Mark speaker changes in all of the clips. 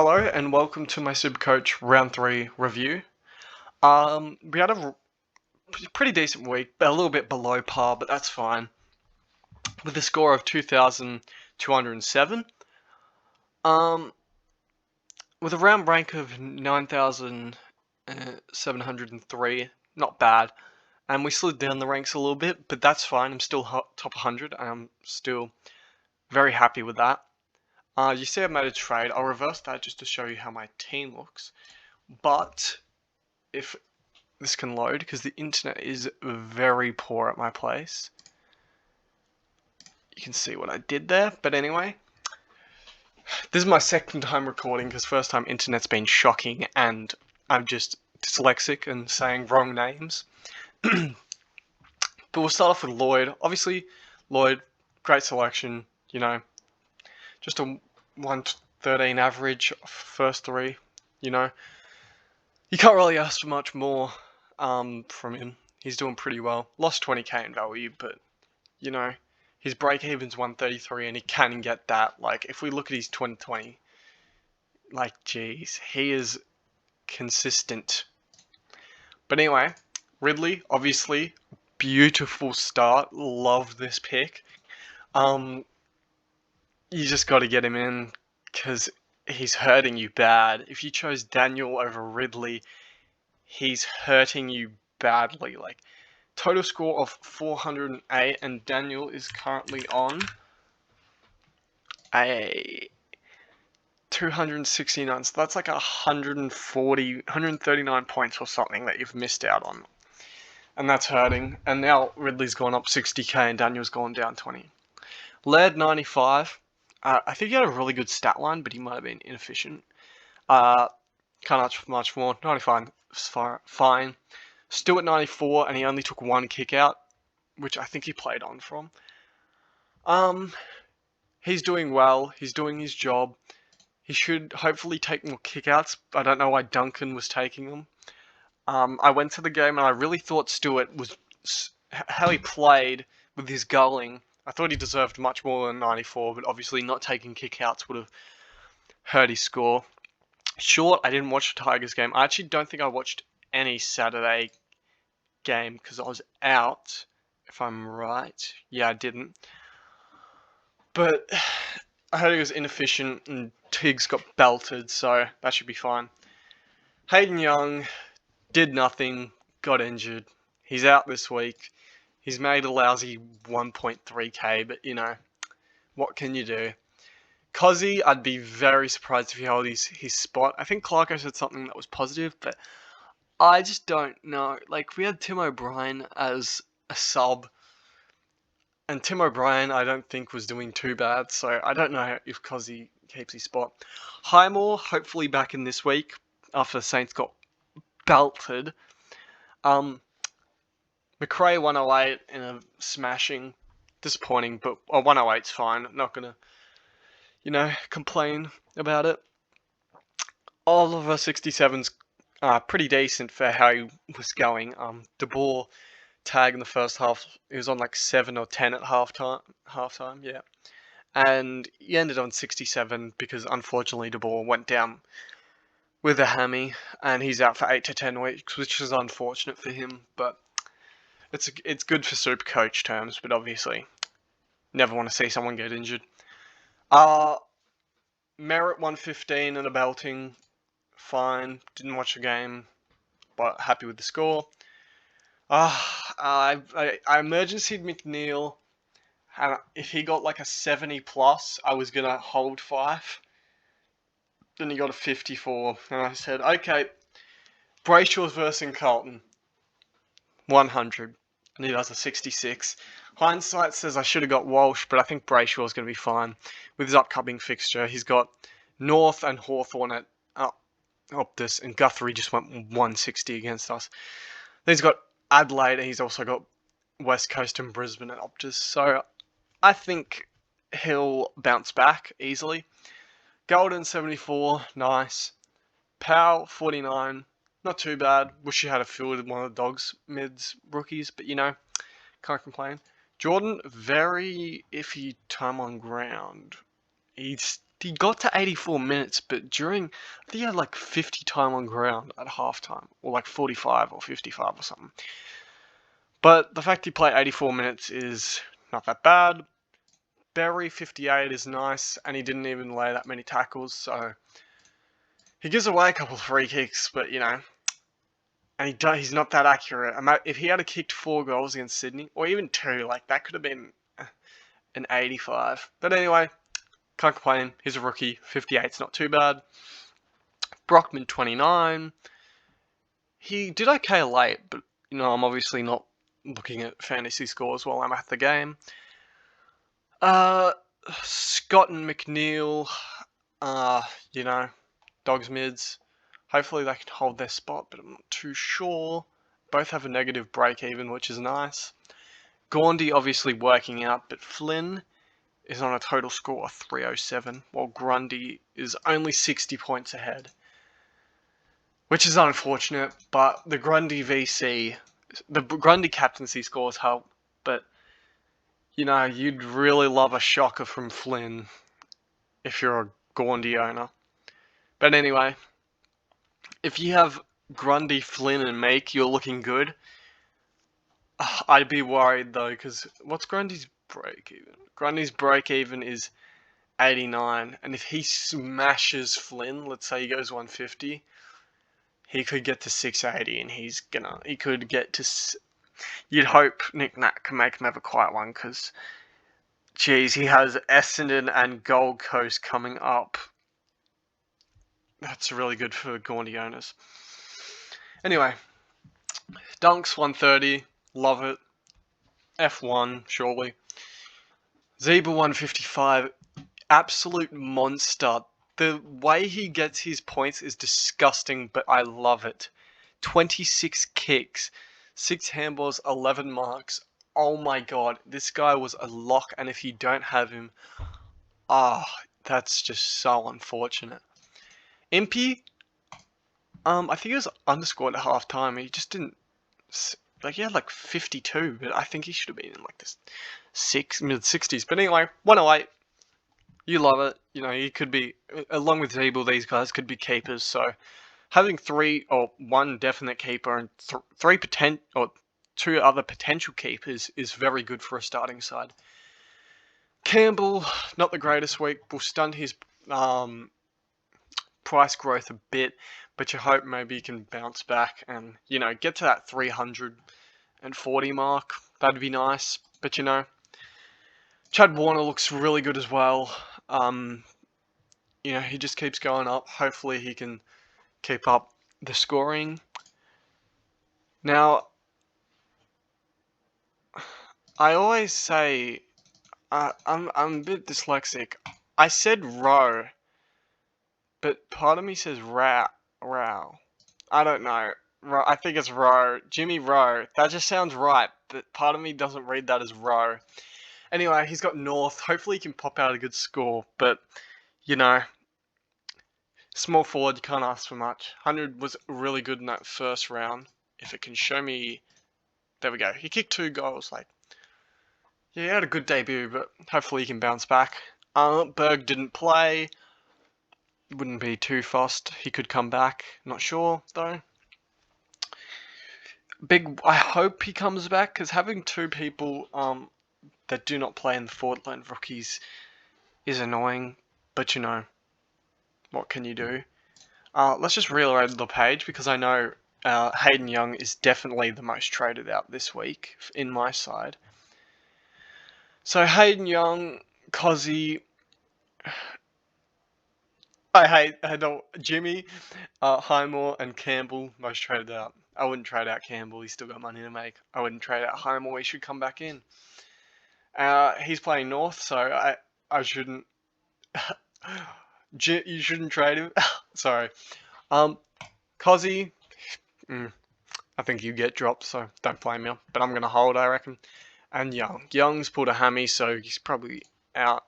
Speaker 1: Hello and welcome to my Supercoach Round 3 review. We had a pretty decent week, but a little bit below par, but that's fine. With a score of 2,207, with a round rank of 9,703, not bad. And we slid down the ranks a little bit, but that's fine. I'm still top 100, and I'm still very happy with that. You see I made a trade. I'll reverse that just to show you how my team looks. But if this can load, because the internet is very poor at my place. You can see what I did there, but anyway. This is my second time recording, because first time internet's been shocking, and I'm just dyslexic and saying wrong names. But we'll start off with Lloyd. Obviously, Lloyd, great selection, just a 113 average, first three, You can't really ask for much more from him. He's doing pretty well. Lost 20k in value, but, his break-even's 133 and he can get that. Like, if we look at his 2020, geez, he is consistent. But anyway, Ridley, obviously, beautiful start. Love this pick. You just got to get him in because he's hurting you bad. If you chose Daniel over Ridley, he's hurting you badly. Total score of 408, and Daniel is currently on a 269. So that's like 139 points or something that you've missed out on. And that's hurting. And now Ridley's gone up 60k and Daniel's gone down 20. Laird 95. I think he had a really good stat line, but he might have been inefficient. Can't ask much more. 95 is fine. Still at 94, and he only took one kick out, which I think he played on from. He's doing well. He's doing his job. He should hopefully take more kickouts. I don't know why Duncan was taking them. I went to the game and I really thought Stewart was how he played with his gulling. I thought he deserved much more than 94, but obviously not taking kickouts would have hurt his score. Short, I didn't watch the Tigers game. I actually don't think I watched any Saturday game because I was out, if I'm right. Yeah, I didn't. But I heard he was inefficient and Tiggs got belted, so that should be fine. Hayden Young did nothing, got injured. He's out this week. He's made a lousy 1.3k, but what can you do? Cozzy, I'd be very surprised if he held his spot. I think Clarko said something that was positive, but I just don't know. We had Tim O'Brien as a sub, and Tim O'Brien I don't think was doing too bad, so I don't know if Cozzy keeps his spot. Highmore, hopefully back in this week, after the Saints got belted. McRae 108 in a smashing. Disappointing, but 108's fine. I'm not going to, complain about it. Oliver 67's pretty decent for how he was going. De Boer tag in the first half, he was on 7 or 10 at halftime, yeah. And he ended on 67 because unfortunately De Boer went down with a hammy and he's out for 8 to 10 weeks, which is unfortunate for him, but it's good for Supercoach terms, but obviously never want to see someone get injured. Merritt 115 and a belting, fine. Didn't watch the game, but happy with the score. I emergency'd McNeil, and if he got a 70 plus, I was gonna hold 5. Then he got a 54, and I said, okay, Brayshaw's versus Carlton, 100, and he does a 66. Hindsight says I should have got Walsh, but I think Brayshaw's going to be fine with his upcoming fixture. He's got North and Hawthorn at Optus, and Guthrie just went 160 against us. Then he's got Adelaide, and he's also got West Coast and Brisbane at Optus. So I think he'll bounce back easily. Golden 74, nice. Powell 49, not too bad. Wish you had a field with one of the Dogs mids rookies, but can't complain. Jordan, very iffy time on ground. He's he got to 84 minutes, but I think he had like 50 time on ground at halftime, or like 45 or 55 or something. But the fact he played 84 minutes is not that bad. Berry 58 is nice, and he didn't even lay that many tackles, so he gives away a couple of free kicks, but and he's not that accurate. If he had kicked 4 goals against Sydney, or even 2, like that could have been an 85. But anyway, can't complain. He's a rookie. 58's not too bad. Brockman 29. He did okay late, but I'm obviously not looking at fantasy scores while I'm at the game. Scott and McNeil, dogs mids. Hopefully they can hold their spot, but I'm not too sure. Both have a negative break even, which is nice. Gaundy obviously working out, but Flynn is on a total score of 307, while Grundy is only 60 points ahead. Which is unfortunate, but the Grundy captaincy scores help, but you'd really love a shocker from Flynn if you're a Gaundy owner. But anyway, if you have Grundy, Flynn, and Meek, you're looking good. I'd be worried though, because what's Grundy's break even? Grundy's break even is 89, and if he smashes Flynn, let's say he goes 150, he could get to 680, and he could get to. You'd hope Nick Nat can make him have a quiet one, because, geez, he has Essendon and Gold Coast coming up. That's really good for Gaundy owners. Anyway, Dunks 130, love it. F1, surely. Zeba 155, absolute monster. The way he gets his points is disgusting, but I love it. 26 kicks, 6 handballs, 11 marks. Oh my god, this guy was a lock, and if you don't have him, that's just so unfortunate. Impy, I think he was underscored at halftime. He just didn't, he had like 52, but I think he should have been in like this mid-60s. But anyway, 108. You love it. He could be, along with Zeeble, these guys could be keepers. So having 1 definite keeper and 2 other potential keepers is very good for a starting side. Campbell, not the greatest week. Will stunt his price growth a bit, but you hope maybe he can bounce back and get to that 340 mark. That'd be nice. But Chad Warner looks really good as well. He just keeps going up. Hopefully he can keep up the scoring. Now, I always say I'm a bit dyslexic. I said row, but part of me says row. I don't know. I think it's row. Jimmy Rowe. That just sounds right, but part of me doesn't read that as row. Anyway, he's got North. Hopefully he can pop out a good score, but small forward, you can't ask for much. 100 was really good in that first round. If it can show me, there we go. He kicked 2 goals. He had a good debut, but hopefully he can bounce back. Berg didn't play. Wouldn't be too fussed. He could come back. Not sure though. I hope he comes back, because having 2 people that do not play in the forward line rookies is annoying. But what can you do? Let's just reload the page, because I know Hayden Young is definitely the most traded out this week in my side. So Hayden Young, Cozzy, Jimmy, Highmore, and Campbell most traded out. I wouldn't trade out Campbell. He's still got money to make. I wouldn't trade out Highmore. He should come back in. He's playing North, so I shouldn't. You shouldn't trade him. Sorry. Cozzy, I think you get dropped, so don't blame me. But I'm gonna hold, I reckon. And Young's pulled a hammy, so he's probably out.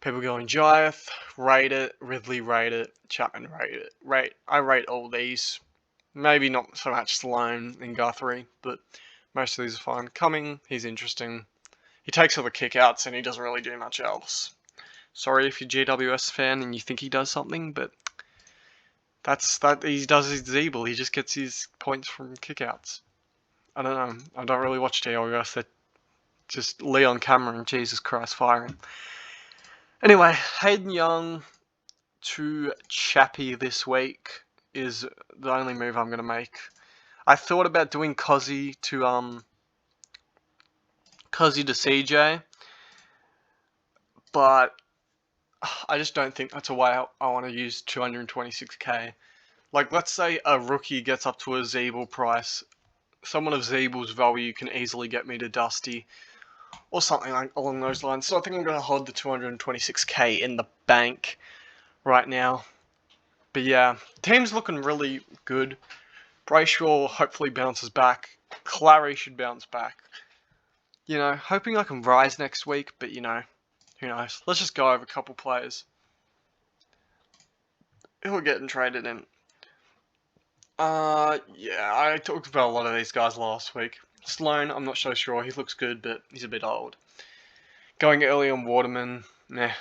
Speaker 1: People going Giath, rate it, Ridley rate it, Chapman rate it. I rate all these. Maybe not so much Sloan and Guthrie, but most of these are fine. Cumming, he's interesting. He takes all the kickouts and he doesn't really do much else. Sorry if you're a GWS fan and you think he does something, but he does his Zeeble. He just gets his points from kickouts. I don't know. I don't really watch GWS. They're just Leon Cameron, Jesus Christ, firing. Anyway, Hayden Young to Chappie this week is the only move I'm gonna make. I thought about doing Cozzy to CJ, but I just don't think that's a way I want to use 226k. Like, let's say a rookie gets up to a Zeeble price. Someone of Zeeble's value can easily get me to Dusty, or something like along those lines. So I think I'm going to hold the 226k in the bank right now. But yeah, team's looking really good. Brayshaw hopefully bounces back. Clary should bounce back. You know, hoping I can rise next week, but you know, who knows. Let's just go over a couple players who are getting traded in. Yeah, I talked about a lot of these guys last week. Sloan, I'm not so sure. He looks good, but he's a bit old. Going early on Waterman, meh.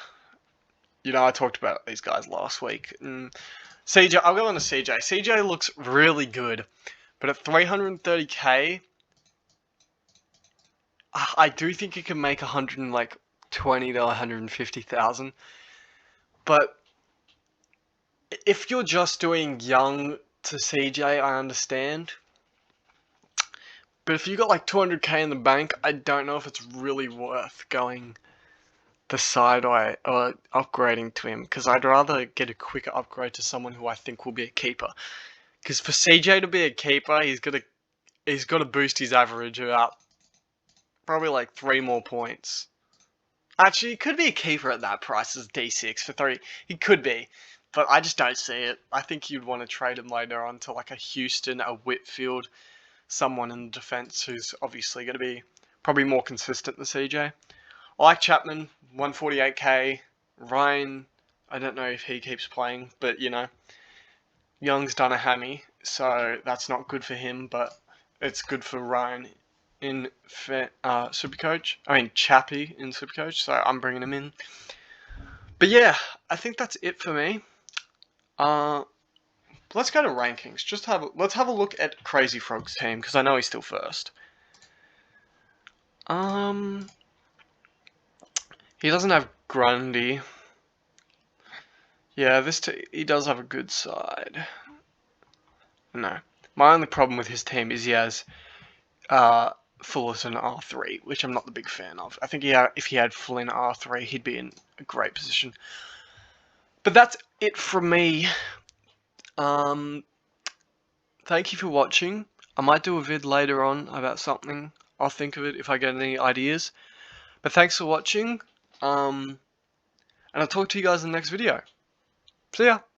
Speaker 1: You know, I talked about these guys last week. CJ, I'll go on to CJ. CJ looks really good, but at 330k, I do think he can make 120 to 150,000. But if you're just doing Young to CJ, I understand. But if you got like 200k in the bank, I don't know if it's really worth going the sideway or upgrading to him, because I'd rather get a quicker upgrade to someone who I think will be a keeper. Because for CJ to be a keeper, he's got to boost his average about probably like 3 more points. Actually, he could be a keeper at that price as D6 for 3. He could be, but I just don't see it. I think you'd want to trade him later on to like a Houston, a Whitfield, someone in the defense who's obviously going to be probably more consistent than CJ. I like Chapman, 148k. Ryan, I don't know if he keeps playing, but you know, Young's done a hammy, so that's not good for him, but it's good for Ryan in Supercoach. I mean, Chappie in Supercoach, so I'm bringing him in. But yeah, I think that's it for me. Let's go to rankings. Let's have a look at Crazy Frog's team, because I know he's still first. He doesn't have Grundy. Yeah, he does have a good side. No. My only problem with his team is he has Fullerton R3, which I'm not the big fan of. I think if he had Flynn R3, he'd be in a great position. But that's it from me. Thank you for watching. I might do a vid later on about something. I'll think of it if I get any ideas. But thanks for watching. And I'll talk to you guys in the next video. See ya!